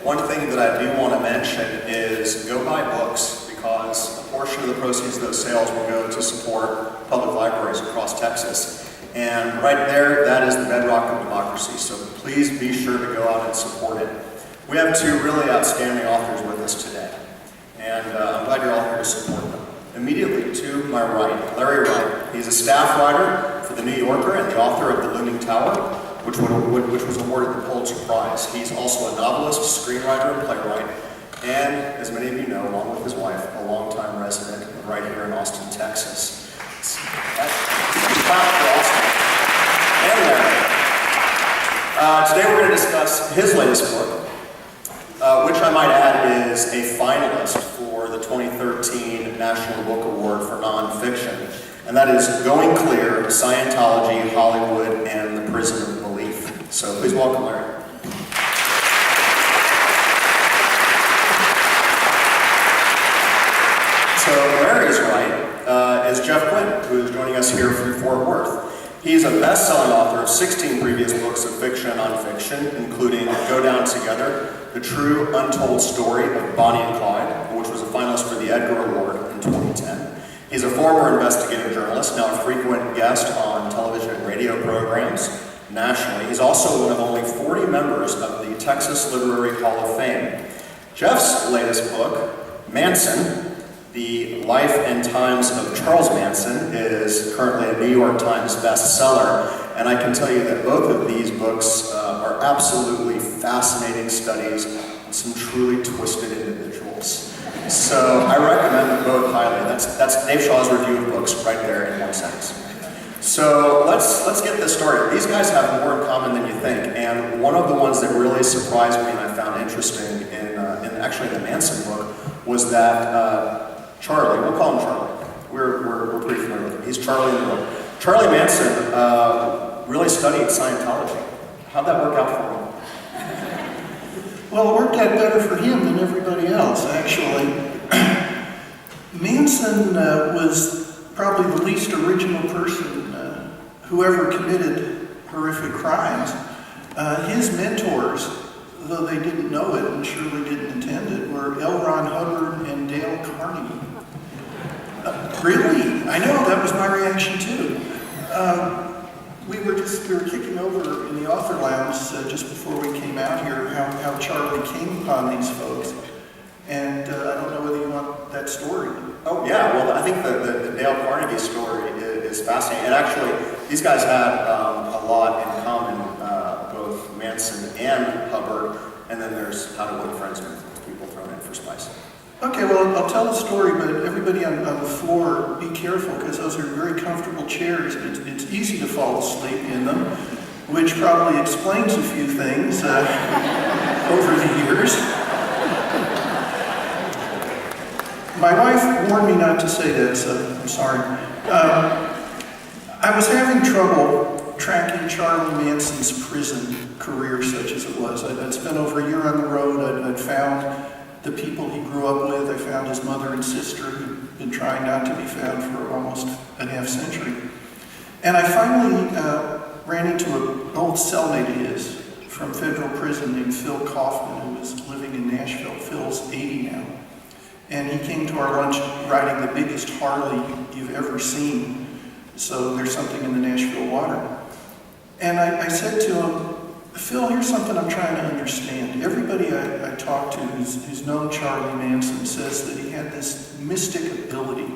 One thing that I do want to mention is go buy books, because a portion of the proceeds of those sales will go to support public libraries across Texas. And right there, that is the bedrock of democracy. So please be sure to go out and support it. We have two really outstanding authors with us today, and I'm glad you're all here to support them. Immediately to my right, Larry Wright. He's a staff writer for The New Yorker and the author of The Looming Tower, which was awarded the Pulitzer Prize. He's also a novelist, screenwriter, and playwright, and as many of you know, along with his wife, a longtime resident right here in Austin, Texas. Clap for Austin. And Larry. Today we're going to discuss his latest book, which I might add is a finalist for the 2013 National Book Award for Nonfiction, and that is Going Clear, Scientology, Hollywood, and the Prison of Belief. So please welcome Larry. So Larry's right is Jeff Guinn, who is joining us here from Fort Worth. He's a best-selling author of 16 previous books of fiction and nonfiction, including Go Down Together, The True Untold Story of Bonnie and Clyde, which was a finalist for the Edgar Award in 2010. He's a former investigative journalist, now a frequent guest on television and radio programs nationally. He's also one of only 40 members of the Texas Literary Hall of Fame. Jeff's latest book, Manson, The Life and Times of Charles Manson, is currently a New York Times bestseller, and I can tell you that both of these books are absolutely fascinating studies on some truly twisted individuals. So I recommend them both highly. That's Dave Shaw's review of books right there in one sentence. So let's get this started. These guys have more in common than you think, and one of the ones that really surprised me and I found interesting in actually the Manson book was that Charlie, we'll call him Charlie. We're pretty familiar with him. He's Charlie in the book. Charlie Manson really studied Scientology. How'd that work out for him? Well, it worked out better for him than everybody else, actually. Manson was probably the least original person who ever committed horrific crimes. His mentors, though they didn't know it and surely didn't intend it, were L. Ron Hubbard and Dale Carnegie. Really? I know, that was my reaction too. We were kicking over in the author lounge just before we came out here how Charlie came upon these folks. And I don't know whether you want that story. Oh yeah, well I think the Dale Carnegie story is fascinating. And actually, these guys had a lot in common, both Manson and Hubbard, and then there's how to win friends with people thrown in for spice. Okay, well, I'll tell the story, but everybody on the floor, be careful, because those are very comfortable chairs. It's easy to fall asleep in them, which probably explains a few things over the years. My wife warned me not to say that, so I'm sorry. I was having trouble tracking Charlie Manson's prison career, such as it was. I'd spent over a year on the road. I'd found the people he grew up with. I found his mother and sister who'd been trying not to be found for almost a half century. And I finally ran into an old cellmate of his from federal prison named Phil Kaufman, who was living in Nashville. Phil's 80 now. And he came to our lunch riding the biggest Harley you've ever seen. So there's something in the Nashville water. And I said to him, Phil, here's something I'm trying to understand. Everybody I talk to who's known Charlie Manson says that he had this mystic ability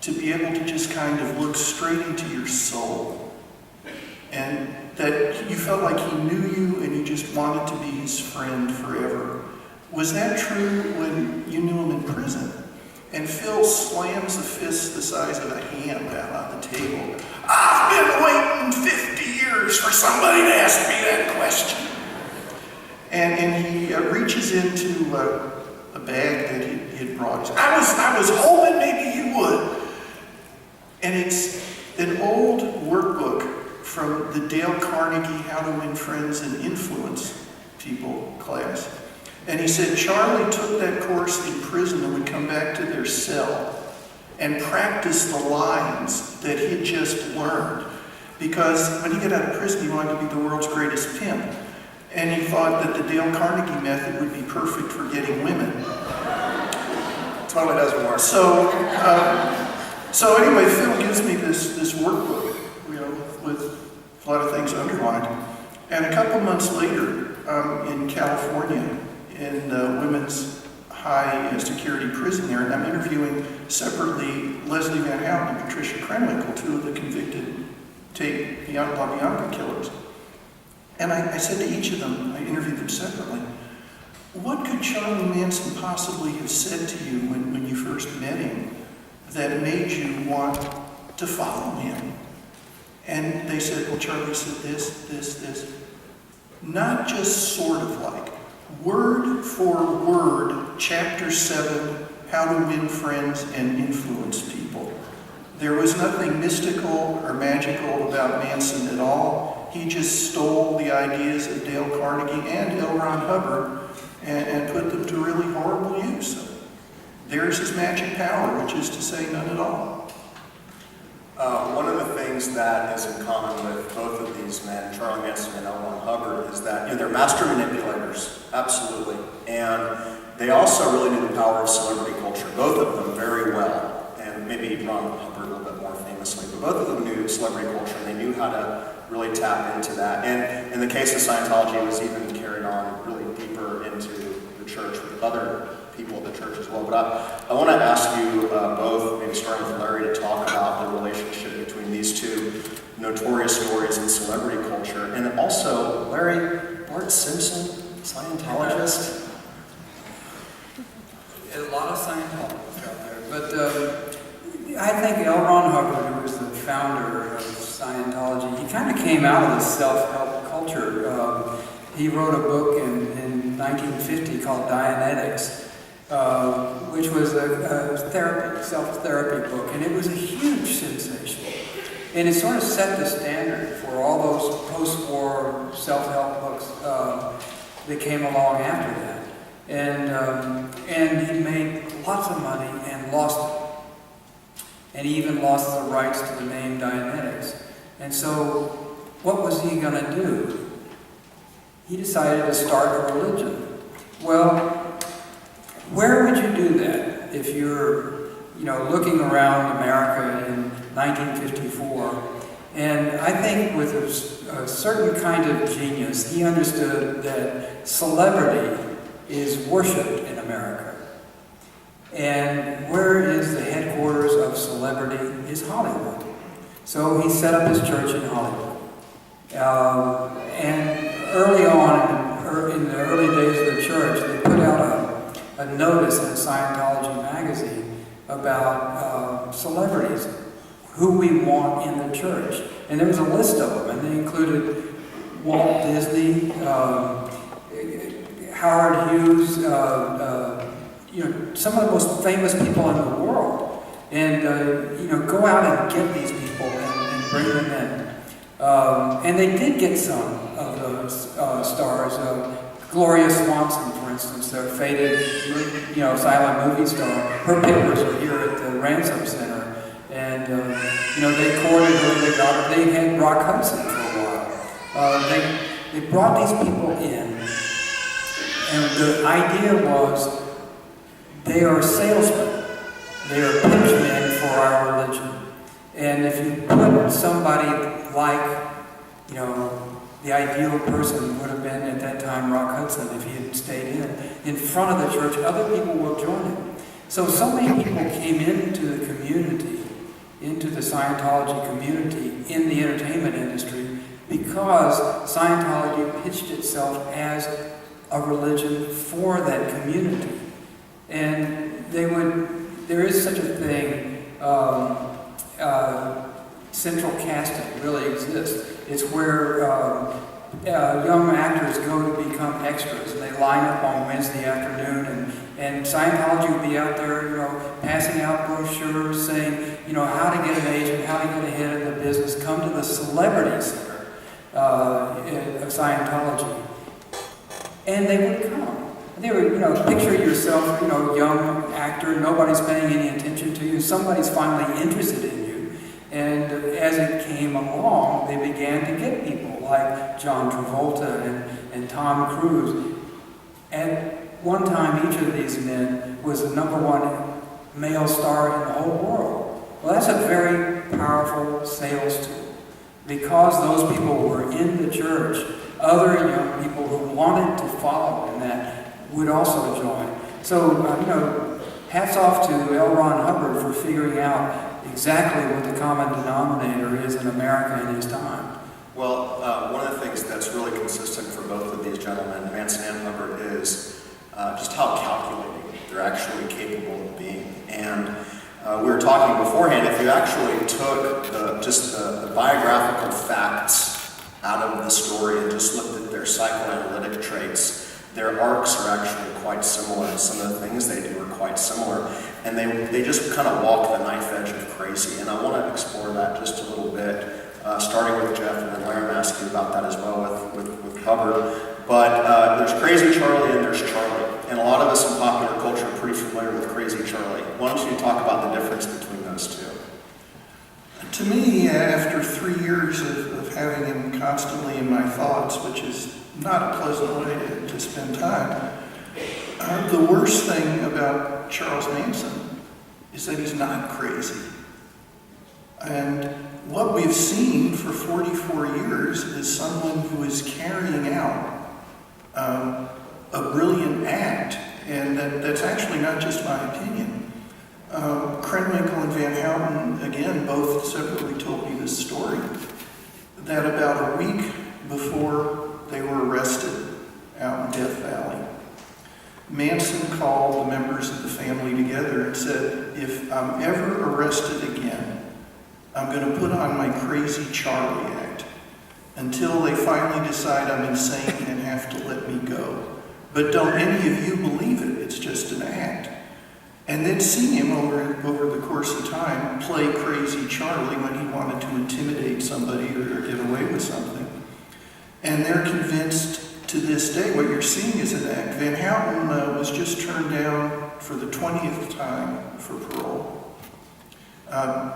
to be able to just kind of look straight into your soul. And that you felt like he knew you and you just wanted to be his friend forever. Was that true when you knew him in prison? And Phil slams a fist the size of a hand down on the table. I've been waiting 50 years for somebody to ask me that question. And he reaches into a bag that he had brought. I was hoping maybe you would. And it's an old workbook from the Dale Carnegie How to Win Friends and Influence People class. And he said Charlie took that course in prison and would come back to their cell and practice the lines that he just learned. Because when he got out of prison, he wanted to be the world's greatest pimp. and he thought that the Dale Carnegie method would be perfect for getting women. Totally doesn't work. So anyway, Phil gives me this workbook, with a lot of things underlined. And a couple months later, in California, in women's high security prison there, and I'm interviewing separately Leslie Van Houten and Patricia Krenwinkel, two of the convicted La Bianca killers. And I said to each of them, I interviewed them separately, what could Charlie Manson possibly have said to you when you first met him that made you want to follow him? And they said, well, Charlie said this. Not just sort of like, word for word, chapter 7, how to win friends and influence people. There was nothing mystical or magical about Manson at all. He just stole the ideas of Dale Carnegie and L. Ron Hubbard and put them to really horrible use. There's his magic power, which is to say none at all. One of the things that is in common with both of these men, Charlie Manson and L. Ron Hubbard, is that they're master manipulators, absolutely. And they also really knew the power of celebrity culture, both of them very well. And maybe Ron Hubbard a little bit more famously, but both of them knew celebrity culture and they knew how to really tap into that. And in the case of Scientology, it was even carried on really deeper into the church with other people of the church as well. But I want to ask you both, maybe starting with Larry, to talk about the relationship between these two notorious stories in celebrity culture. And also, Larry, Bart Simpson, Scientologist? A lot of Scientologists out there. But I think L. Ron Hubbard, who was the founder of Scientology, he kind of came out of the self-help culture. He wrote a book in 1950 called Dianetics, which was a self-therapy book, and it was a huge sensation. And it sort of set the standard for all those post-war self-help books that came along after that. And he made lots of money and lost it. And he even lost the rights to the name Dianetics. And so, what was he going to do? He decided to start a religion. Well, where would you do that if you're, looking around America in 1954? And I think with a certain kind of genius, he understood that celebrity is worshipped in America. And where is the headquarters of celebrity is Hollywood. So he set up his church in Hollywood. And early on, in the early days of the church, they put out a notice in Scientology magazine about celebrities, who we want in the church. And there was a list of them, and they included Walt Disney, Howard Hughes, some of the most famous people in the world. And, go out and get these people and bring them in. And they did get some of those stars. Gloria Swanson, for instance, their faded, silent movie star. Her papers are here at the Ransom Center. And, they courted her, they got her. They had Rock Hudson for a while. They brought these people in. And the idea was, they are salesmen. They are pitchmen for our religion. And if you put somebody like, the ideal person would have been at that time Rock Hudson, if he had stayed in front of the church, other people will join him. So many people came into the community, into the Scientology community in the entertainment industry, because Scientology pitched itself as a religion for that community. And there is such a thing, central casting really exists. It's where young actors go to become extras, and they line up on Wednesday afternoon, and Scientology would be out there, passing out brochures saying, how to get an agent, how to get ahead in the business. Come to the Celebrity Center of Scientology. And they would come. They would, picture yourself, young actor, nobody's paying any attention to you, somebody's finally interested in you. And as it came along, they began to get people like John Travolta and and Tom Cruise. At one time, each of these men was the #1 male star in the whole world. Well, that's a very powerful sales tool. Because those people were in the church, other young people who wanted to follow in that would also join. So, hats off to L. Ron Hubbard for figuring out exactly what the common denominator is in America in his time. Well, one of the things that's really consistent for both of these gentlemen, Manson and Hubbard, is just how calculating they're actually capable of being. And we were talking beforehand, if you actually took the biographical facts out of the story and just looked at their psychoanalytic traits, their arcs are actually quite similar. Some of the things they do are quite similar. And they just kind of walk the knife edge of crazy. And I want to explore that just a little bit, starting with Jeff and then Larry ask you about that as well with Hubbard. But there's Crazy Charlie and there's Charlie. And a lot of us in popular culture are pretty familiar with Crazy Charlie. Why don't you talk about the difference between those two? To me, after 3 years of having him constantly in my thoughts, which is not a pleasant way to spend time, the worst thing about Charles Manson is that he's not crazy. And what we've seen for 44 years is someone who is carrying out a brilliant act, and that's actually not just my opinion. Krenwinkel and Van Houten, again, both separately told me this story, that about a week before they were arrested out in Death Valley, Manson called the members of the family together and said, if I'm ever arrested again, I'm going to put on my Crazy Charlie act until they finally decide I'm insane and have to let me go. But don't any of you believe it, it's just an act. And then see him over the course of time play Crazy Charlie when he wanted to intimidate somebody or get away with something. And they're convinced to this day what you're seeing is an act. Van Houten was just turned down for the 20th time for parole.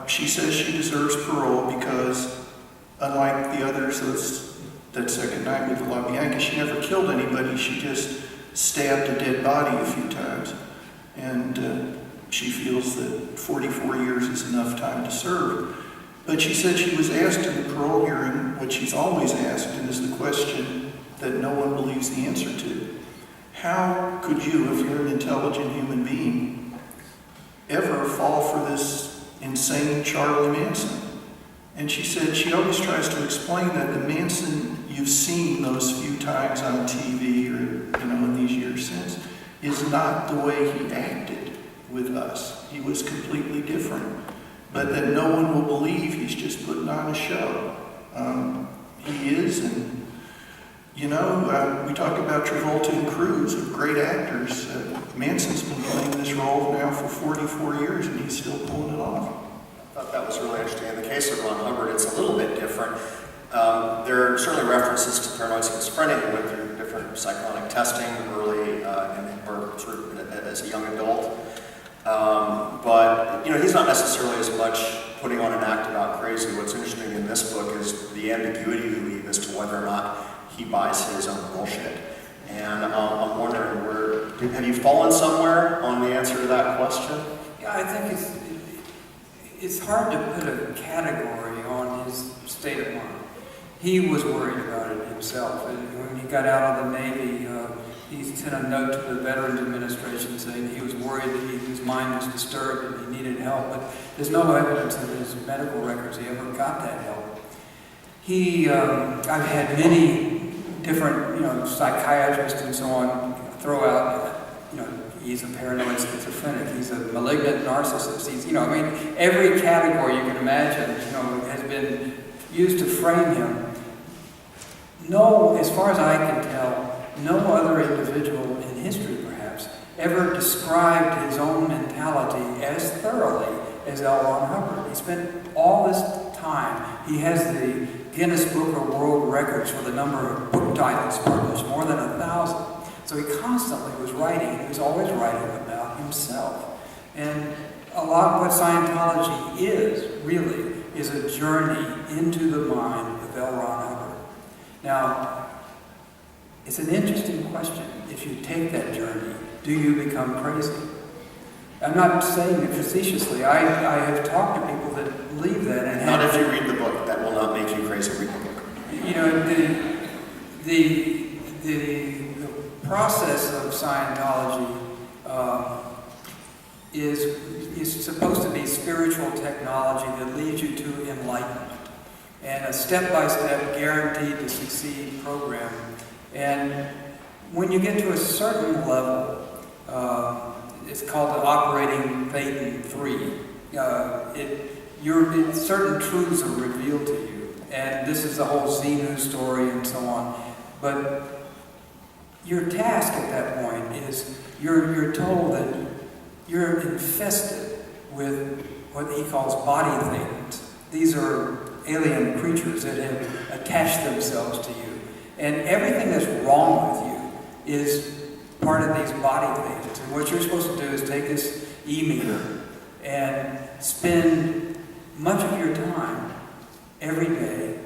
She says she deserves parole because, unlike the others, that second night with the La Bianca, she never killed anybody. She just stabbed a dead body a few times. And she feels that 44 years is enough time to serve. But she said she was asked in the parole hearing what she's always asked, and is the question that no one believes the answer to. How could you, if you're an intelligent human being, ever fall for this insane Charlie Manson? And she said she always tries to explain that the Manson you've seen those few times on TV or in these years since is not the way he acted with us. He was completely different. But that no one will believe he's just putting on a show. He is, and we talk about Travolta and Cruise, great actors. Manson's been playing this role now for 44 years and he's still pulling it off. I thought that was really interesting. In the case of Ron Hubbard, it's a little bit different. There are certainly references to paranoid schizophrenia. He went through different psychotic testing early or sort of as a young adult. But he's not necessarily as much putting on an act about crazy. What's interesting in this book is the ambiguity you leave as to whether or not he buys his own bullshit. And I'm wondering, have you fallen somewhere on the answer to that question? Yeah, I think it's hard to put a category on his state of mind. He was worried about it himself. And when he got out of the Navy, he sent a note to the Veterans Administration saying he was worried that his mind was disturbed and he needed help. But there's no evidence in his medical records he ever got that help. I've had many different, psychiatrists and so on throw out, he's a paranoid schizophrenic, he's a malignant narcissist, every category you can imagine, has been used to frame him. No, as far as I can tell, no other individual in history, perhaps, ever described his own mentality as thoroughly as L. Ron Hubbard. He spent all this time. He has the Guinness Book of World Records for the number of book titles published, more than 1,000. So he constantly was writing. He was always writing about himself. And a lot of what Scientology is a journey into the mind of L. Ron Hubbard. Now, it's an interesting question. If you take that journey, do you become crazy? I'm not saying it facetiously. I have talked to people that believe that. And not if you read the book. That will not make you crazy. Read the book. You know, the process of Scientology is supposed to be spiritual technology that leads you to enlightenment, and a step-by-step, guaranteed to succeed program. And when you get to a certain level, it's called the operating Thetan 3. Certain truths are revealed to you, and this is the whole Xenu story and so on. But your task at that point is you're told that you're infested with what he calls body Thetans. These are alien creatures that have attached themselves to you, and everything that's wrong with you is part of these body Thetans. And what you're supposed to do is take this e-meter and spend much of your time every day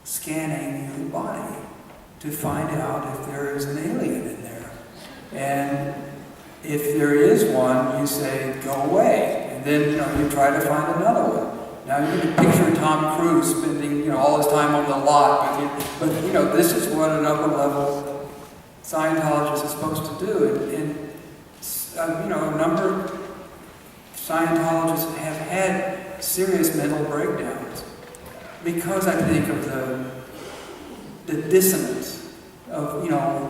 scanning your body to find out if there is an alien in there. And if there is one, you say, go away. And then, you try to find another one. Now you can picture Tom Cruise spending, all his time on the lot, but this is what an upper level Scientologist is supposed to do. And a number of Scientologists have had serious mental breakdowns because I think of the dissonance of,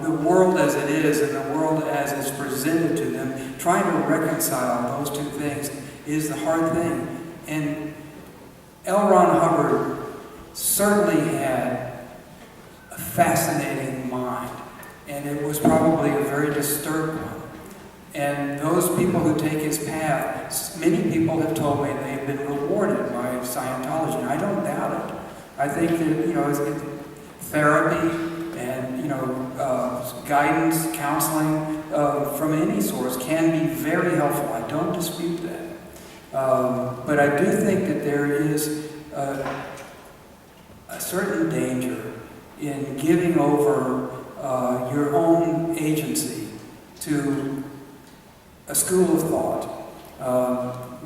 the world as it is and the world as it's presented to them. Trying to reconcile those two things is the hard thing. And L. Ron Hubbard certainly had a fascinating mind, and it was probably a very disturbed one. And those people who take his path, many people have told me they've been rewarded by Scientology, and I don't doubt it. I think that, therapy and, guidance, counseling from any source can be very helpful. I don't dispute that. But I do think that there is a certain danger in giving over your own agency to a school of thought,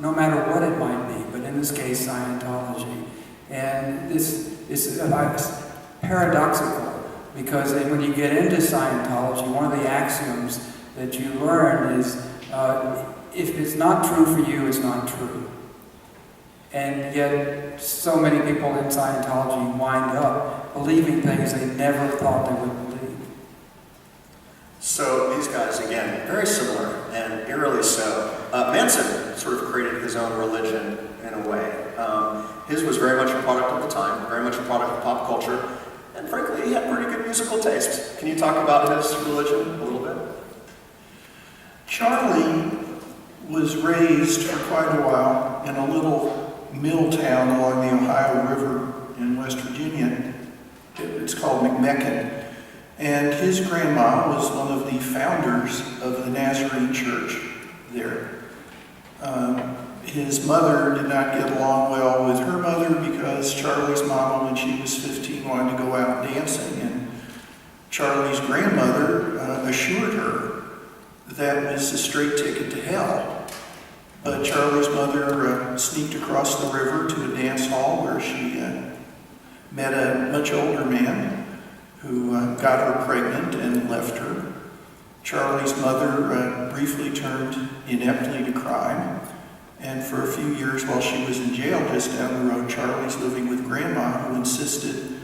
no matter what it might be, but in this case, Scientology. And this is paradoxical, because when you get into Scientology, one of the axioms that you learn is, if it's not true for you, it's not true. And yet, so many people in Scientology wind up believing things they never thought they would believe. So these guys, again, very similar, and eerily so. Manson sort of created his own religion in a way. His was very much a product of the time, very much a product of pop culture, and frankly, he had pretty good musical taste. Can you talk about his religion a little bit? Charlie was raised for quite a while in a little mill town along the Ohio River in West Virginia. It's called McMecken. And his grandma was one of the founders of the Nazarene Church there. His mother did not get along well with her mother because Charlie's mama, when she was 15, wanted to go out dancing. And Charlie's grandmother assured her that was a straight ticket to hell. But Charlie's mother sneaked across the river to a dance hall where she met a much older man who got her pregnant and left her. Charlie's mother briefly turned ineptly to crime, and for a few years while she was in jail just down the road, Charlie's living with Grandma, who insisted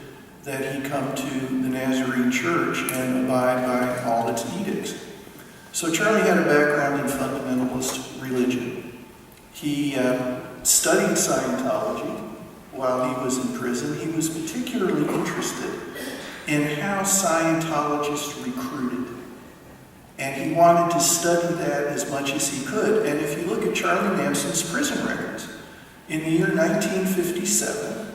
that he come to the Nazarene Church and abide by all its edicts. So Charlie had a background in fundamentalist religion. He studied Scientology while he was in prison. He was particularly interested in how Scientologists recruited. And he wanted to study that as much as he could. And if you look at Charlie Manson's prison records, in the year 1957,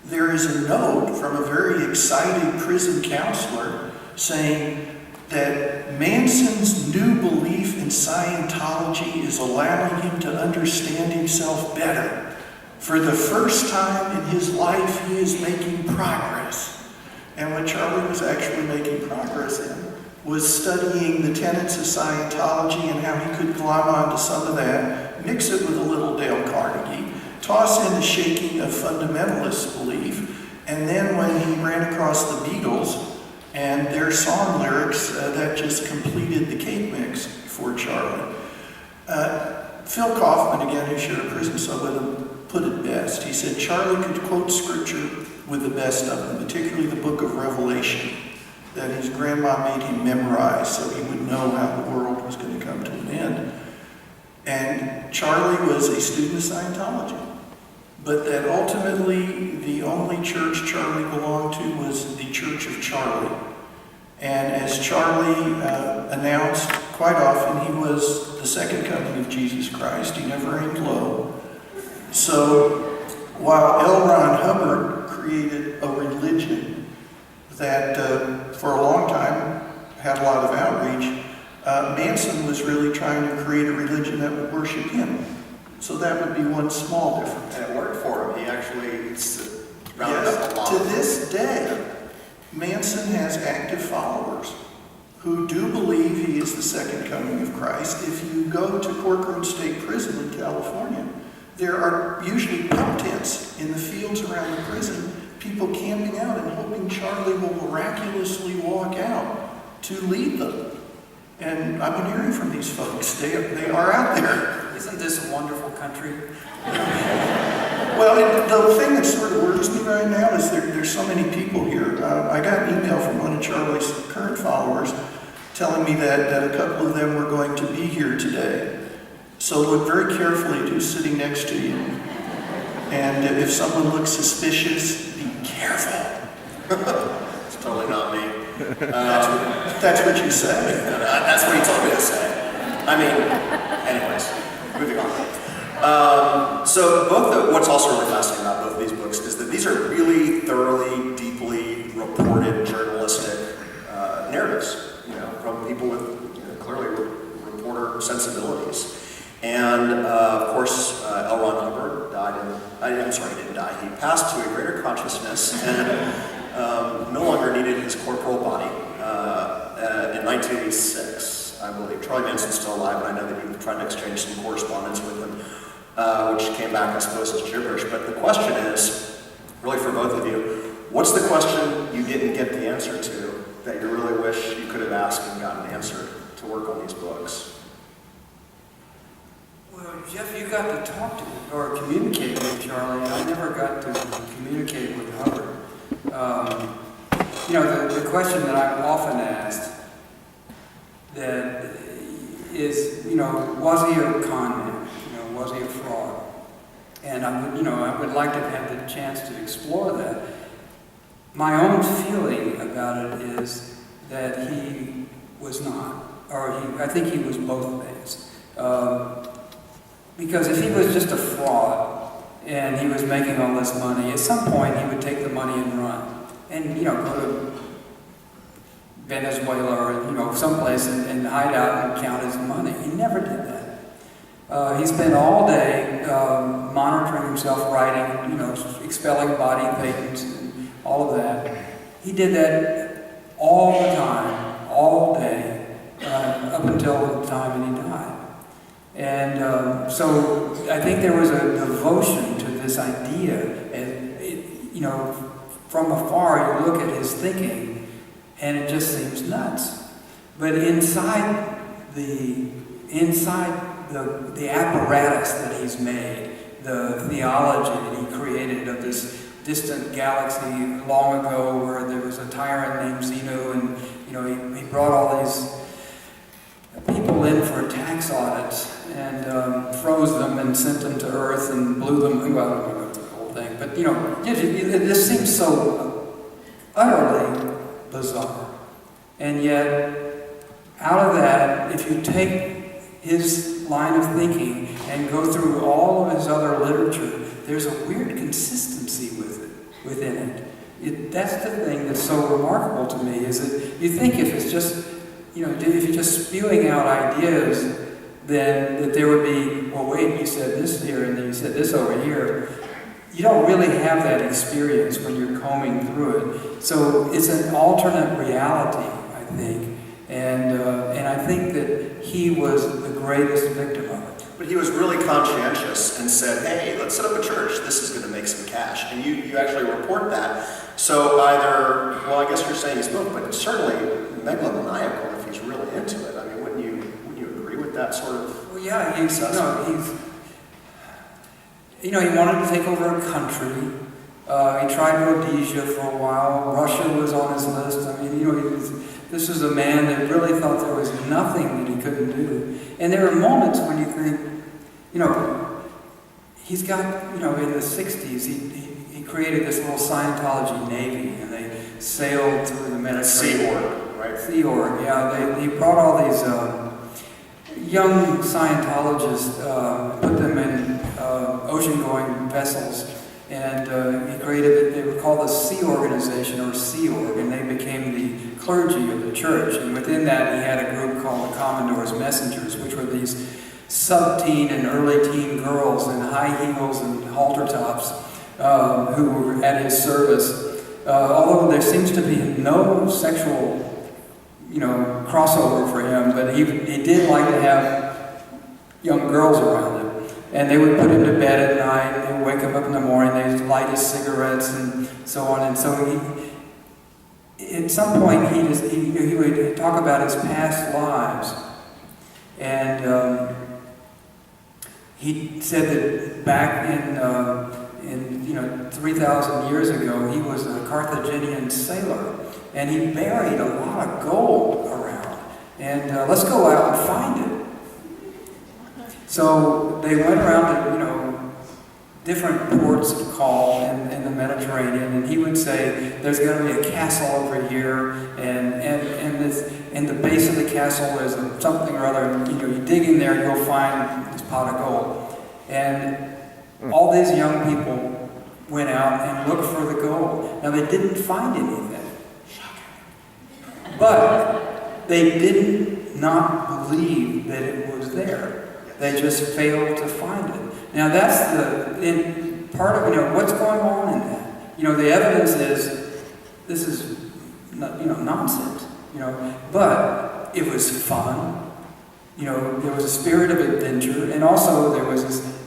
there is a note from a very excited prison counselor saying that Manson's new belief in Scientology is allowing him to understand himself better. For the first time in his life, he is making progress. And what Charlie was actually making progress in was studying the tenets of Scientology and how he could glom onto some of that, mix it with a little Dale Carnegie, toss in the shaking of fundamentalist belief, and then when he ran across the Beatles and their song lyrics, that just completed the cake mix for Charlie. Phil Kaufman, again, who shared a prison cell with him, put it best. He said Charlie could quote scripture with the best of them, particularly the book of Revelation, that his grandma made him memorize so he would know how the world was going to come to an end. And Charlie was a student of Scientology, but that ultimately the only church Charlie belonged to was the Church of Charlie. And as Charlie announced quite often, he was the second coming of Jesus Christ. He never aimed low. So while L. Ron Hubbard created a religion that for a long time had a lot of outreach, Manson was really trying to create a religion that would worship him. So that would be one small difference. And it worked for him. He actually rounded up a lot. To this day, Manson has active followers who do believe he is the second coming of Christ. If you go to Corcoran State Prison in California, there are usually pump tents in the fields around the prison, people camping out and hoping Charlie will miraculously walk out to lead them. And I've been hearing from these folks. They are out there. Isn't this a wonderful country? Well, the thing that sort of worries me right now is there's so many people here. I got an email from one of Charlie's current followers telling me that a couple of them were going to be here today. So look very carefully at who's sitting next to you. And if someone looks suspicious, be careful. It's totally not me. That's what you say. That's what he told me to say. I mean, anyways, moving on. So what's also really fascinating about both of these books is that these are really thoroughly, deeply reported journalistic narratives, from people with clearly reporter sensibilities. And of course, L. Ron Hubbard he didn't die. He passed to a greater consciousness and no longer needed his corporal body in 1986, I believe. Charlie Manson's still alive, and I know that he tried to exchange some correspondence with him, which came back, I suppose, as gibberish. But the question is, really for both of you, what's the question you didn't get the answer to that you really wish you could have asked and gotten answered to work on these books? Well, Jeff, you got to talk to or communicate with Charlie. I never got to communicate with Hubbard. The question that I'm often asked that is, was he a con man? Was he a fraud? And I would like to have the chance to explore that. My own feeling about it is that he was not, I think he was both things. Because if he was just a fraud and he was making all this money, at some point he would take the money and run and, go to Venezuela or, someplace and hide out and count his money. He never did that. He spent all day monitoring himself, writing, expelling body patents and all of that. He did that all the time, all day, up until the time when he died. And so I think there was a devotion to this idea. And from afar you look at his thinking and it just seems nuts. But inside the apparatus that he's made, the theology that he created of this distant galaxy long ago where there was a tyrant named Zeno, and he brought all these people in for tax audits and froze them and sent them to Earth and blew them. Well, I don't know the whole thing, but this seems so utterly bizarre. And yet, out of that, if you take his line of thinking and go through all of his other literature, there's a weird consistency within it. That's the thing that's so remarkable to me, is that you think if it's just if you're just spewing out ideas, then that there would be, well, wait, you said this here, and then you said this over here. you don't really have that experience when you're combing through it. So it's an alternate reality, I think. And I think that he was the greatest victim of it. But he was really conscientious and said, hey, let's set up a church. This is going to make some cash. And you actually report that. So either, well, I guess you're saying he's both, but certainly megalomaniacal if he's really into it. I mean, wouldn't you agree with that sort of? Well, yeah, he wanted to take over a country. He tried Rhodesia for a while. Russia was on his list. I mean, this was a man that really thought there was nothing that he couldn't do. And there are moments when you think, he's got, in the 60s, he created this little Scientology navy, and they sailed through the Mediterranean. Sea Org, right? Sea Org, yeah. He brought all these young Scientologists, put them in ocean-going vessels, and he created, they were called the Sea Organization, or Sea Org, and they became the clergy of the church. And within that, he had a group called the Commodore's Messengers, which were these sub-teen and early-teen girls in high heels and halter tops who were at his service. Although there seems to be no sexual, crossover for him, but he did like to have young girls around him. And they would put him to bed at night, and they would wake him up in the morning, they'd light his cigarettes and so on. And so at some point, he would talk about his past lives. And he said that back in 3,000 years ago, he was a Carthaginian sailor, and he buried a lot of gold around. And let's go out and find it. So they went around to, different ports to call in the Mediterranean, and he would say, there's going to be a castle over here, and the base of the castle is something or other. You dig in there, you'll find this pot of gold. And all these young people went out and looked for the gold. Now, they didn't find anything. But they did not believe that it was there. They just failed to find it. Now that's part of what's going on in that. The evidence is this is nonsense. But it was fun. There was a spirit of adventure, and also there was this.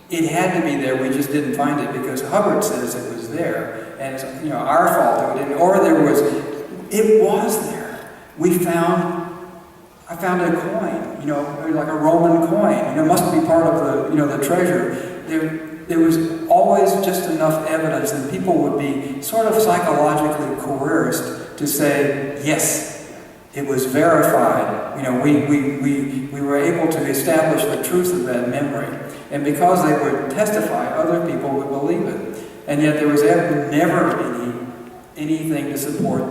It had to be there. We just didn't find it because Hubbard says it was there, and it's our fault that we didn't. Or it was there. I found a coin, like a Roman coin. It must be part of the treasure. There was always just enough evidence, and people would be sort of psychologically coerced to say, yes, it was verified. We were able to establish the truth of that memory. And because they would testify, other people would believe it. And yet there was never anything to support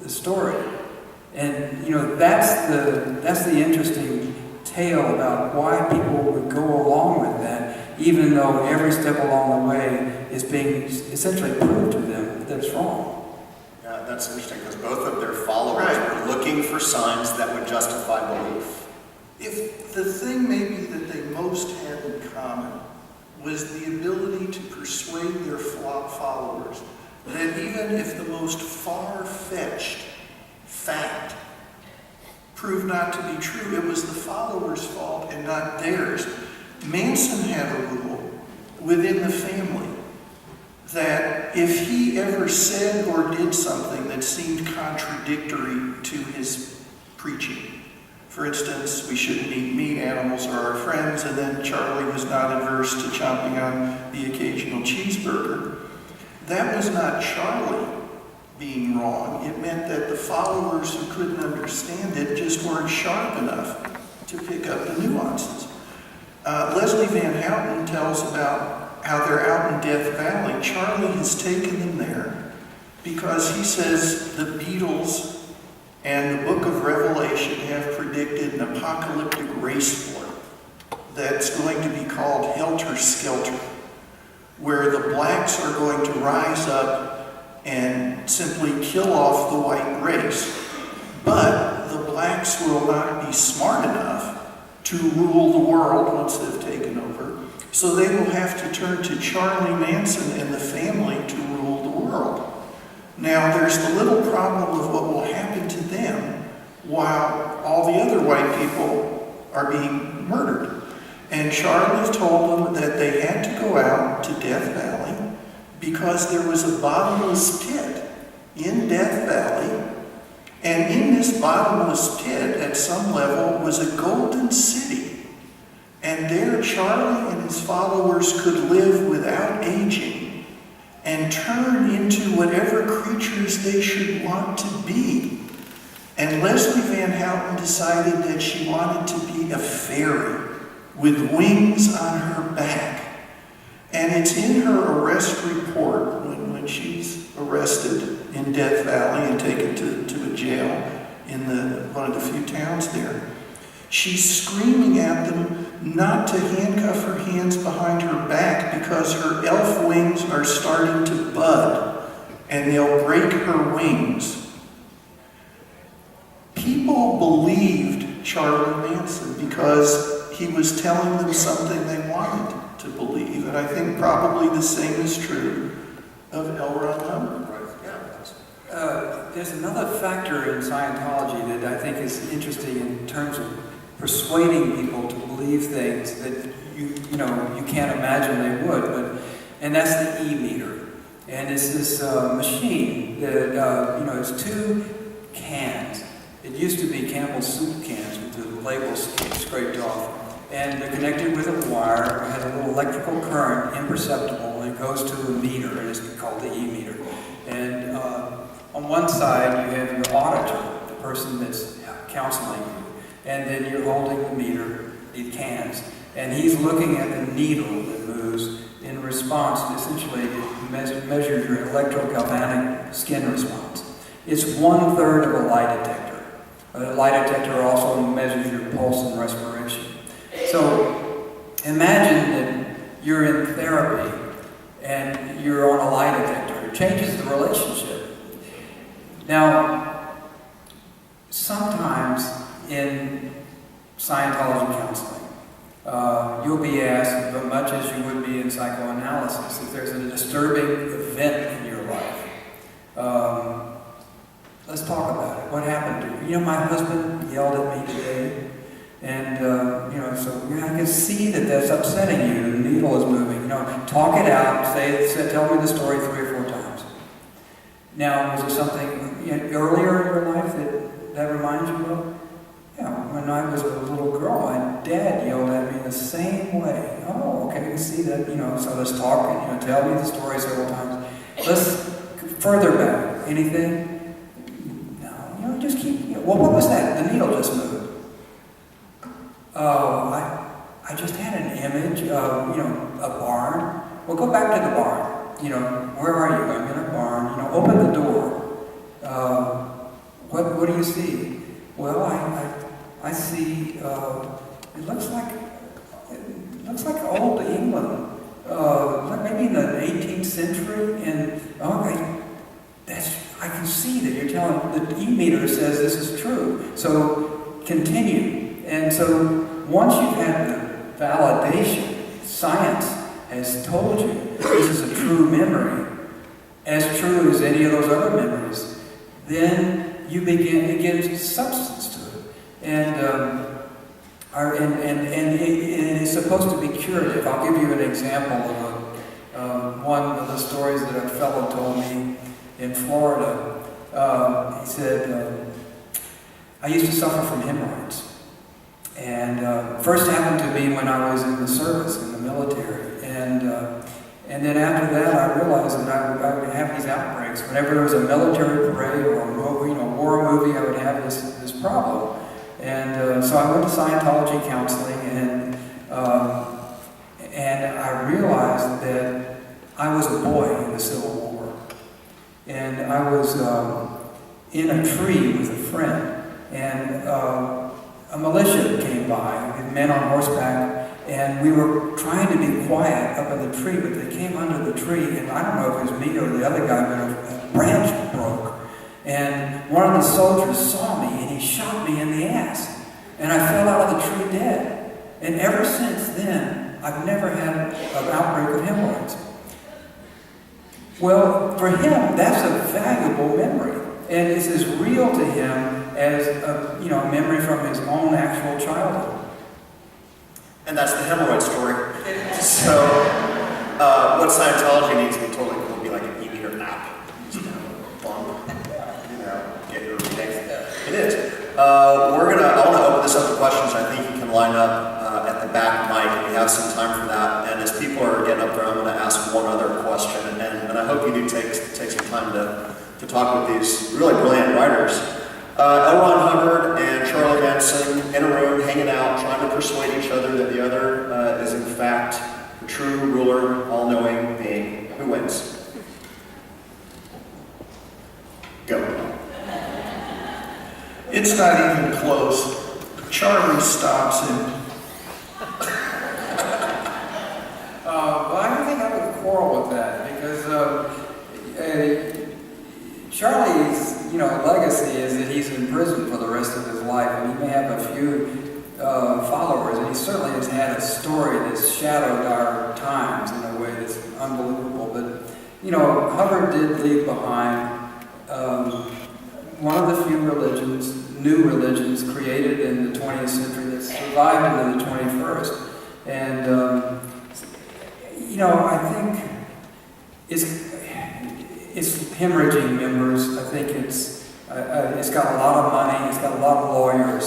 the story. And that's the interesting tale about why people would go along with that, even though every step along the way is being essentially proved to them that it's wrong. Yeah, that's interesting because both of their followers were looking for signs that would justify belief. If the thing maybe that they most had in common was the ability to persuade their followers that even if the most far-fetched fact proved not to be true, it was the followers' fault and not theirs. Manson had a rule within the family that if he ever said or did something that seemed contradictory to his preaching, for instance, we shouldn't eat meat, animals are our friends, and then Charlie was not averse to chomping on the occasional cheeseburger, that was not Charlie being wrong. It meant that the followers who couldn't understand it just weren't sharp enough to pick up the nuances. Leslie Van Houten tells about how they're out in Death Valley. Charlie has taken them there because he says the Beatles and the Book of Revelation have predicted an apocalyptic race war that's going to be called Helter Skelter, where the blacks are going to rise up and simply kill off the white race. But the blacks will not be smart enough to rule the world once they've taken over. So they will have to turn to Charlie Manson and the family to rule the world. Now, there's the little problem of what will happen to them while all the other white people are being murdered. And Charlie told them that they had to go out to Death Valley because there was a bottomless pit in Death Valley. And in this bottomless pit, at some level, was a golden city. And there Charlie and his followers could live without aging and turn into whatever creatures they should want to be. And Leslie Van Houten decided that she wanted to be a fairy with wings on her back. And it's in her arrest report when she's arrested in Death Valley and taken to a jail in one of the few towns there. She's screaming at them not to handcuff her hands behind her back because her elf wings are starting to bud and they'll break her wings. People believed Charlie Manson because he was telling them something they wanted to believe. And I think probably the same is true of L. Ron Hubbard. There's another factor in Scientology that I think is interesting in terms of persuading people to believe things that you can't imagine they would, and that's the E-meter. And it's this machine that it's two cans. It used to be Campbell's soup cans with the labels scraped off, and they're connected with a wire. It has a little electrical current, imperceptible, and it goes to a meter, and it's called the E-meter. And on one side, you have your auditor, the person that's counseling you, and then you're holding the meter, the cans, and he's looking at the needle that moves in response to essentially measure your electrogalvanic skin response. It's 1/3 of a lie detector. A lie detector also measures your pulse and respiration. So imagine that you're in therapy and you're on a lie detector. It changes the relationship. Now, sometimes in Scientology counseling, you'll be asked, but much as you would be in psychoanalysis, if there's a disturbing event in your life, let's talk about it. What happened to you? My husband yelled at me today, and so I can see that that's upsetting you. The needle is moving. Talk it out. Tell me the story 3 or 4 times. Now, was there something earlier in your life that reminds you of? Yeah, when I was a little girl, my dad yelled at me the same way. Oh, okay, we see that. So let's talk. Tell me the story several times. Let's further back. Anything? No, just keep. Well, what was that? The needle just moved. Oh, I just had an image of a barn. Well, go back to the barn. Where are you? I'm in a barn. Open the door. What do you see? Well, I see. It looks like old England. Maybe in the 18th century. And I can see that you're telling. The E-meter says this is true. So continue. And so once you've had the validation, science has told you this is a true memory, as true as any of those other memories, then you begin to give substance to it. And it is supposed to be curative. I'll give you an example of one of the stories that a fellow told me in Florida. He said, I used to suffer from hemorrhoids. And first happened to me when I was in the service, in the military. And then after that, I realized that I would have these outbreaks. Whenever there was a military parade or a war movie, I would have this problem. And so I went to Scientology counseling, and I realized that I was a boy in the Civil War. And I was in a tree with a friend, and a militia came by, with men on horseback, and we were trying to be quiet up in the tree, but they came under the tree, and I don't know if it was me or the other guy, but a branch broke. And one of the soldiers saw me, and he shot me in the ass. And I fell out of the tree dead. And ever since then, I've never had an outbreak of hemorrhoids. Well, for him, that's a valuable memory. And it's as real to him as a memory from his own actual childhood. And that's the hemorrhoid story. So, what Scientology needs to be totally cool would be like an e-meter app. Just, bump, get your readings. It is. I want to open this up to questions. I think you can line up at the back mic, and we have some time for that. And as people are getting up there, I'm going to ask one other question, and I hope you do take some time to talk with these really brilliant writers. L. Ron Hubbard and Charlie Manson in a room, hanging out, trying to persuade each other that the other is in fact the true ruler, all-knowing being. Who wins? Go. It's not even close. Charlie stops him. Well, I don't think I would quarrel with that because Charlie's, legacy is that he's in prison for the rest of his life, and he may have a few followers, and he certainly has had a story that's shadowed our times in a way that's unbelievable. But, Hubbard did leave behind one of the few new religions created in the 20th century that survived into the 21st. And, I think it's hemorrhaging members. I think it's got a lot of money. It's got a lot of lawyers.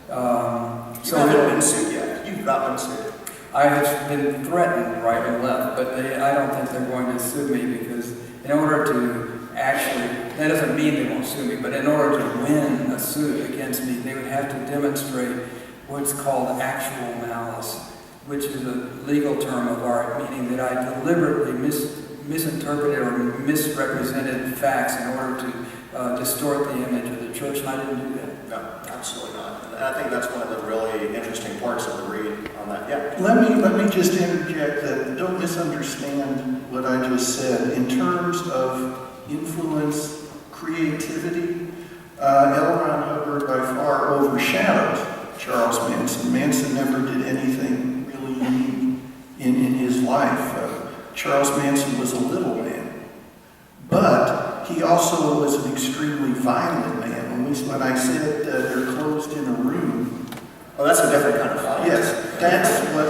You haven't been sued yet. You've not been sued. I have been threatened right and left, but I don't think they're going to sue me because in order to actually, that doesn't mean they won't sue me, but in order to win a suit against me, they would have to demonstrate what's called actual malice, which is a legal term of art, meaning that I deliberately misinterpreted or misrepresented facts in order to distort the image of the church, and I didn't do that. No, absolutely not. And I think that's one of the really interesting parts of the read on that. Yeah. Let me just interject that don't misunderstand what I just said. In terms of influence, creativity, L. Ron Hubbard by far overshadows Charles Manson. Manson never did anything really unique in his life. Charles Manson was a little man, but he also was an extremely violent man. When I said they're closed in a room, Oh, that's a different kind of fight. yes, that's what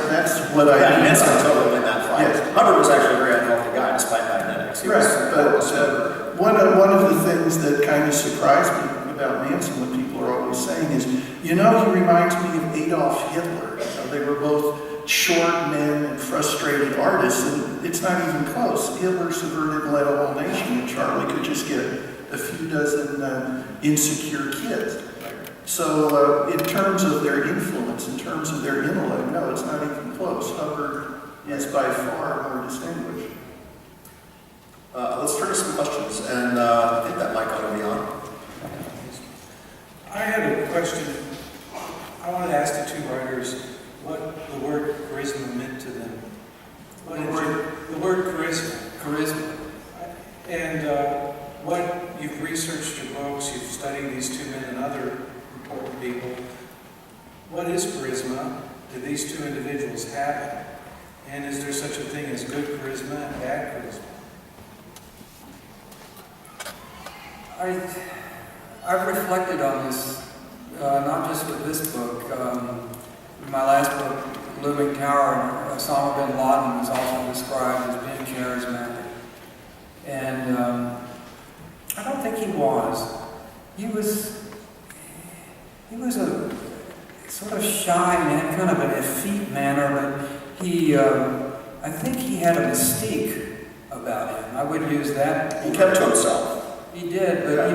I mean. Manson totally win that fight. Yes. Hubbard was actually a very unhealthy guy despite magnetics. He was Right, but one of the things that kind of surprised me about Manson, what people are always saying is, he reminds me of Adolf Hitler. They were both short men and frustrated artists, and it's not even close. Hitler subverted and led a whole nation, and Charlie could just get a few dozen insecure kids. So in terms of their influence, in terms of their intellect, no, it's not even close. Hubbard is by far more distinguished. Let's turn to some questions, and I think that mic ought to be on. I had a question. I wanted to ask the two writers what the word charisma meant to them. The word charisma. Charisma. And what you've researched your books, you've studied these two men and other important people. What is charisma? Do these two individuals have it? And is there such a thing as good charisma and bad charisma? I've reflected on this, not just with this book. My last book, Looming Tower, Osama bin Laden was also described as being charismatic. And I don't think he was. He was a sort of shy man, kind of an effete manner, but I think he had a mystique about him. I would use that. He kept to himself. He did, but he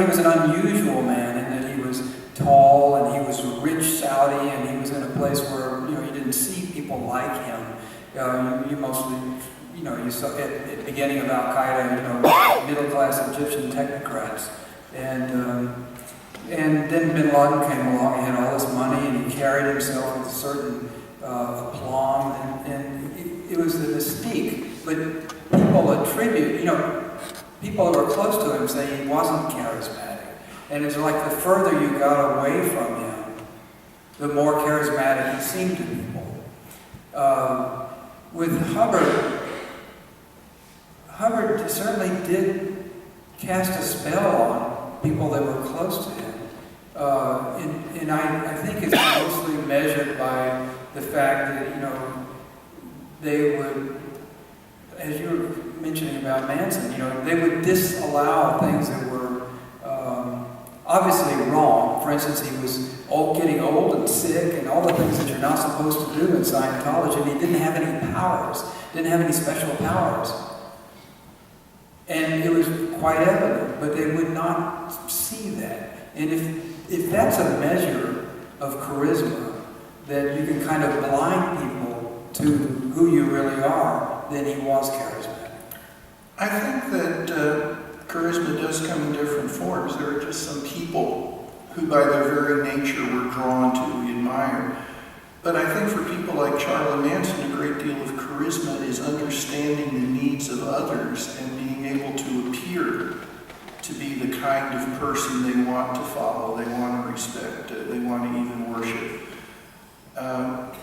was an unusual man in that he was tall and he was a rich Saudi and he was in a place where you didn't see people like him. You mostly, you saw at the beginning of Al Qaeda, middle class Egyptian technocrats, and then Bin Laden came along. He had all this money and he carried himself with a certain aplomb, and it was the mystique. But people attribute, people who were close to him say he wasn't charismatic. And it's like the further you got away from him, the more charismatic he seemed to people. With Hubbard certainly did cast a spell on people that were close to him. And I think it's mostly measured by the fact that, you know, they would, as you were mentioning about Manson, you know, they would disallow things that were obviously wrong. For instance, he was getting old and sick and all the things that you're not supposed to do in Scientology, and he didn't have any powers, didn't have any special powers. And it was quite evident, but they would not see that. And if that's a measure of charisma, that you can kind of blind people to who you really are, then he was charismatic. I think that charisma does come in different forms. There are just some people who by their very nature we're drawn to, we admire. But I think for people like Charlie Manson, a great deal of charisma is understanding the needs of others and being able to appear to be the kind of person they want to follow, they want to respect, they want to even worship.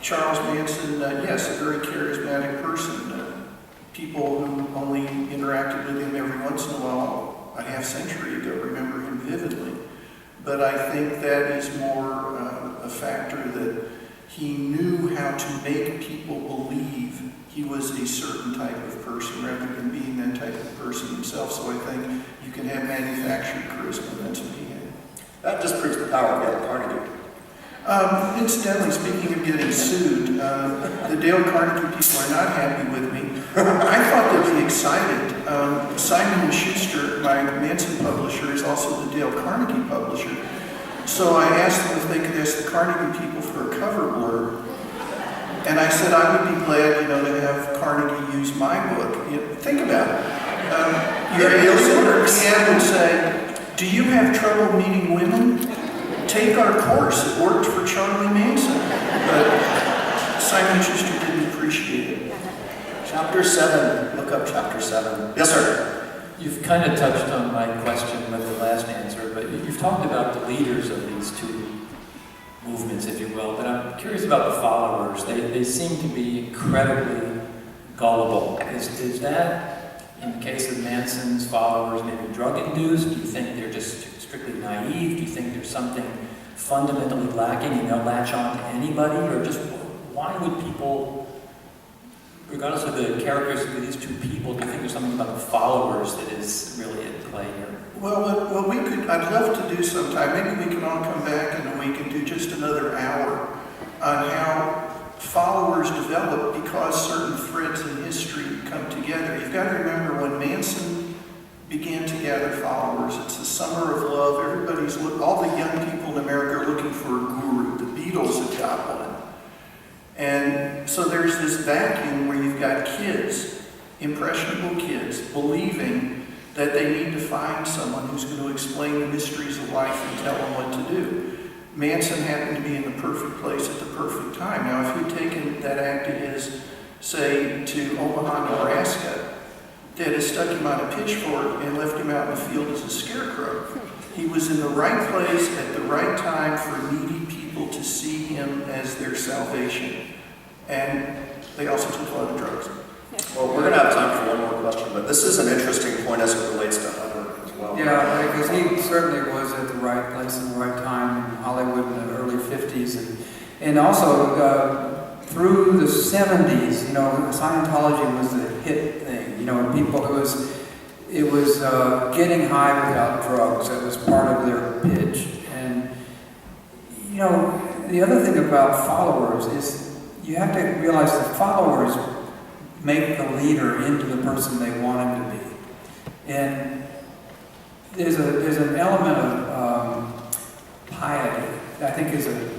Charles Manson, yes, a very charismatic person. People who only interacted with him every once in a while, a half century ago, remember him vividly. But I think that is more a factor that he knew how to make people believe he was a certain type of person rather than being that type of person himself. So I think you can have manufactured charisma, that's what he had. That just proves the power of Dale Carnegie. Incidentally, speaking of getting sued, the Dale Carnegie people are not happy with me. I thought they'd be excited. Simon & Schuster, my Manson publisher, is also the Dale Carnegie publisher. So I asked them if they could ask the Carnegie people for a cover blurb. And I said I would be glad, you know, to have Carnegie use my book. You know, think about it. Your ad would say, "Do you have trouble meeting women? Take our course. It worked for Charlie Manson." But Simon & Schuster didn't appreciate it. Chapter 7. Look up Chapter 7. Yes, sir. You've kind of touched on my question with the last answer, but you've talked about the leaders of these two movements, if you will, but I'm curious about the followers. They seem to be incredibly gullible. Is that, in the case of Manson's followers, maybe drug-induced? Do you think they're just strictly naive? Do you think there's something fundamentally lacking and they'll latch on to anybody? Or just why would people, regardless of the characteristics of these two people, do you think there's something about the followers that is really at play here? Well, what we could, I'd love to do sometime, maybe we can all come back in a week and do just another hour on how followers develop because certain threads in history come together. You've got to remember when Manson began to gather followers, it's the summer of love, all the young people in America are looking for a guru. The Beatles have got one. And so there's this vacuum where you've got kids, impressionable kids, believing that they need to find someone who's going to explain the mysteries of life and tell them what to do. Manson happened to be in the perfect place at the perfect time. Now, if you'd taken that act of his, say, to Omaha, Nebraska, they'd have stuck him on a pitchfork and left him out in the field as a scarecrow. He was in the right place at the right time for needy people to see him as their salvation. And they also took a lot of drugs. Well, we're going to have time for one more question, but this is an interesting point as it relates to Hubbard as well. Yeah, because he certainly was at the right place at the right time in Hollywood in the early 50s. And also through the 70s, you know, Scientology was the hit thing. You know, people, it was getting high without drugs. That was part of their pitch. And, you know, the other thing about followers is you have to realize that followers make the leader into the person they want him to be. And there's an element of piety that I think is a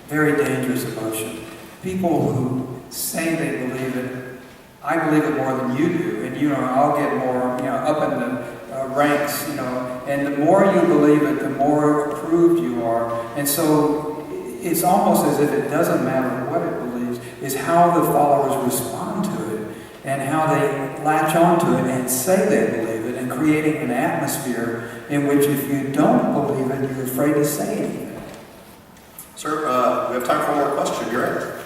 very dangerous emotion. People who say they believe it, I believe it more than you do, and you know, I'll get more, you know, up in the ranks, you know, and the more you believe it, the more approved you are. And so it's almost as if it doesn't matter what it believes, is how the followers respond to it and how they latch onto it and say they believe it, and creating an atmosphere in which if you don't believe it, you're afraid to say anything. Sir, we have time for one more question. You're in.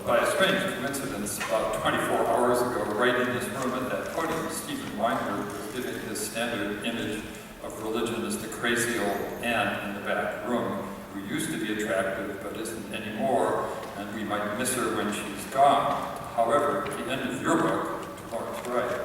by a strange coincidence, about 24 hours ago, right in this room at that podium, Stephen Weinberg was giving his standard image of religion as the crazy old aunt in the back room, who used to be attractive but isn't anymore, and we might miss her when she's gone. However, at the end of your book, to Lawrence Wright,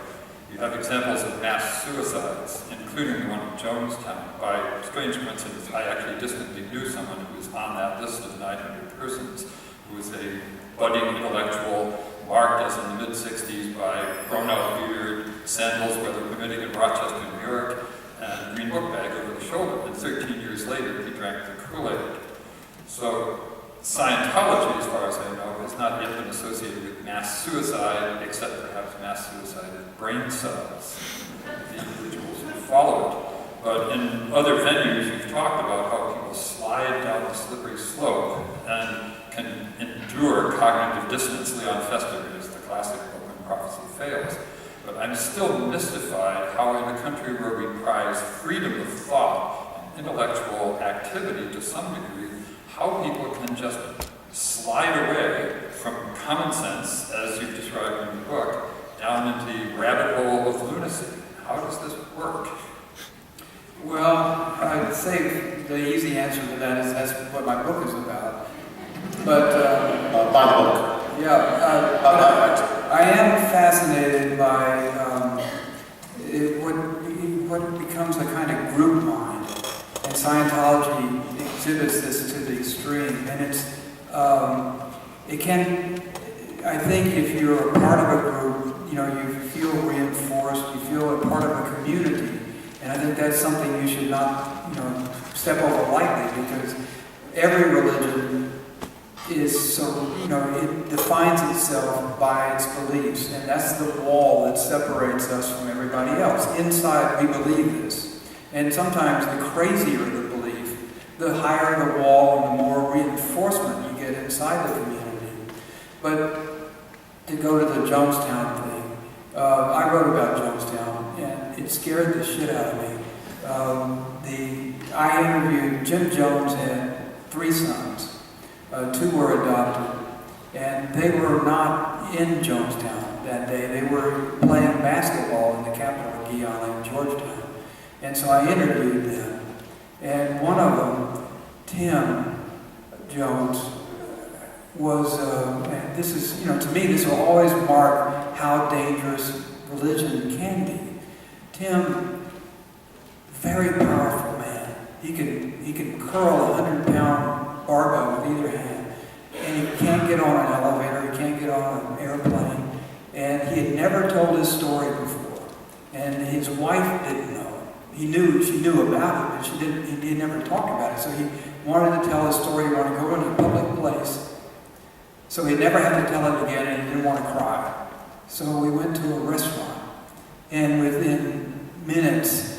you have examples of mass suicides, including the one in Jonestown. By strange coincidence, I actually distantly knew someone who was on that list of 900 persons, who was a budding intellectual, marked as in the mid-60s by grown-out beard, sandals, weather permitting, in Rochester, New York, and a green book bag over the shoulder. And 13 years later, he drank the Kool-Aid. So Scientology, as far as I know, has not yet been associated with mass suicide, except perhaps mass suicide of brain cells, the individuals who follow it. But in other venues, you've talked about how people slide down the slippery slope and can endure cognitive dissonance. Leon Fester is the classic book when prophecy fails. But I'm still mystified how in a country where we prize freedom of thought and intellectual activity to some degree, how people can just slide away from common sense, as you've described in the book, down into the rabbit hole of lunacy. How does this work? Well, I'd say the easy answer to that is that's what my book is about. But My book. I am fascinated by what becomes a kind of group mind, and Scientology exhibits this to the extreme. And I think if you're a part of a group, you feel reinforced, you feel a part of a community, and I think that's something you should not, step over lightly, because every religion is so, it defines itself by its beliefs, and that's the wall that separates us from everybody else. Inside, we believe this, and sometimes the crazier the belief, the higher the wall and the more reinforcement you get inside the community. But to go to the Jonestown thing, I wrote about Jonestown, and it scared the shit out of me. I interviewed Jim Jones had 3 sons. 2 were adopted, and they were not in Jonestown that day. They were playing basketball in the capital of Guinn in Georgetown. And so I interviewed them, and one of them, Tim Jones, was, and this is, to me, this will always mark how dangerous religion can be. Tim, very powerful man. He can curl a 100-pound barbell with either hand, and he can't get on an elevator, he can't get on an airplane, and he had never told his story before, and his wife didn't know it. She knew about it, but he never talked about it, so he wanted to tell his story. He wanted to go into a public place, so he never had to tell it again, and he didn't want to cry. So we went to a restaurant, and within minutes,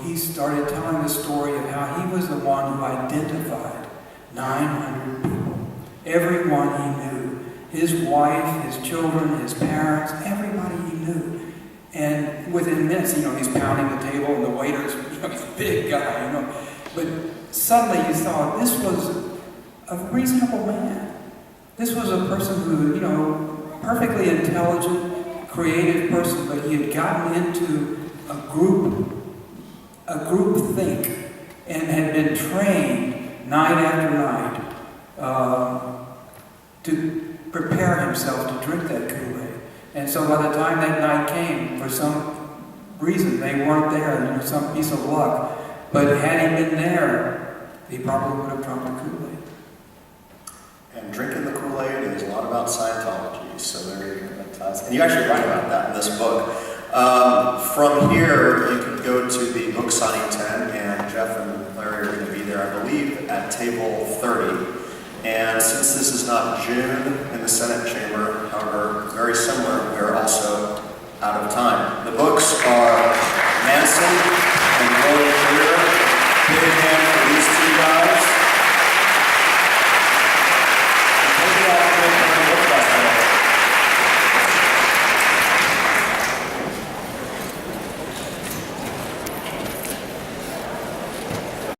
he started telling the story of how he was the one who identified 900 people. Everyone he knew. His wife, his children, his parents, everybody he knew. And within minutes, he's pounding the table, and the waiter's, he's a big guy, But suddenly you thought, this was a reasonable man. This was a person who, perfectly intelligent, creative person, but he had gotten into a group think, and had been trained night after night to prepare himself to drink that Kool-Aid. And so by the time that night came, for some reason, they weren't there, some piece of luck. But had he been there, he probably would have drunk the Kool-Aid. And drinking the Kool-Aid is a lot about Scientology, so there you go. And you actually write about that in this book. From here, you can go to the book signing 10, and Jeff and Larry are going to be there, I believe, at table 30. And since this is not June in the Senate chamber,